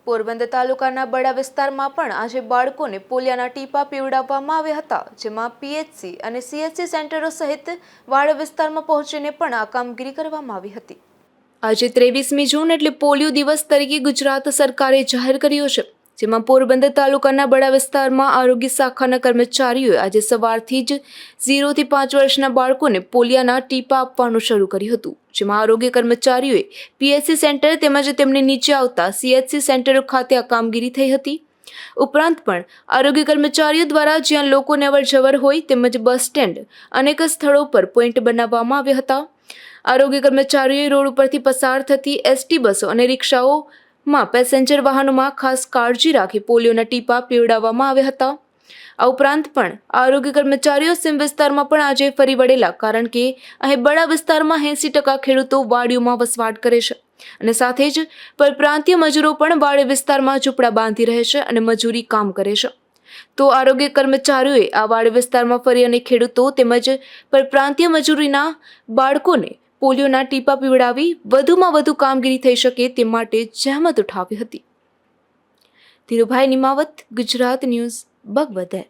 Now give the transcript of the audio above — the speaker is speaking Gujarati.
પોરબંદર તાલુકાના બડા વિસ્તારમાં પણ આજે બાળકોને પોલિયાના ટીપા પીવડાવવામાં આવ્યા હતા, જેમાં પીએચસી અને સીએચસી સેન્ટરો સહિત વાડ વિસ્તારમાં પહોંચીને પણ આ કામગીરી કરવામાં આવી હતી। આજે 23મી જૂન એટલે પોલિયો દિવસ તરીકે ગુજરાત સરકારે જાહેર કર્યો છે, જેમાં પોરબંદર તાલુકાના બડા વિસ્તારમાં આરોગ્ય શાખાના કર્મચારીઓએ આજે સવારથી જ 0 થી 5 વર્ષના બાળકોને પોલિયાના ટીપા આપવાનું શરૂ કર્યું હતું, જેમાં આરોગ્ય કર્મચારીઓએ પીએચસી સેન્ટર તેમજ તેમને નીચે આવતા સીએચસી સેન્ટરો ખાતે આ કામગીરી થઈ હતી। ઉપરાંત પણ આરોગ્ય કર્મચારીઓ દ્વારા જ્યાં લોકોને અવરજવર હોય તેમજ બસ સ્ટેન્ડ અનેક સ્થળો પર પોઈન્ટ બનાવવામાં આવ્યા હતા। આરોગ્ય કર્મચારીઓએ રોડ ઉપરથી પસાર થતી એસટી બસો અને રિક્ષાઓમાં પેસેન્જર વાહનોમાં ખાસ કાળજી રાખી પોલિયોના ટીપા પીવડાવવામાં આવ્યા હતા। આ ઉપરાંત પણ આરોગ્ય કર્મચારીઓ સીમ વિસ્તારમાં પણ આજે ફરી વળેલા, કારણ કે અહીં બડા વિસ્તારમાં 80% ખેડૂતો વાડીઓમાં વસવાટ કરે છે અને સાથે જ પરપ્રાંતીય મજૂરો પણ વાડી વિસ્તારમાં ઝૂંપડા બાંધી રહે છે અને મજૂરી કામ કરે છે। તો આરોગ્ય કર્મચારીઓએ આ વાડી વિસ્તારમાં ફરી અને ખેડૂતો તેમજ પરપ્રાંતીય મજૂરીના બાળકોને પોલિયોના ટીપા પીવડાવી વધુમાં વધુ કામગીરી થઈ શકે તે માટે જહેમત ઉઠાવી હતી। ધીરુભાઈ નિમાવત, ગુજરાત ન્યૂઝ, બગવદર।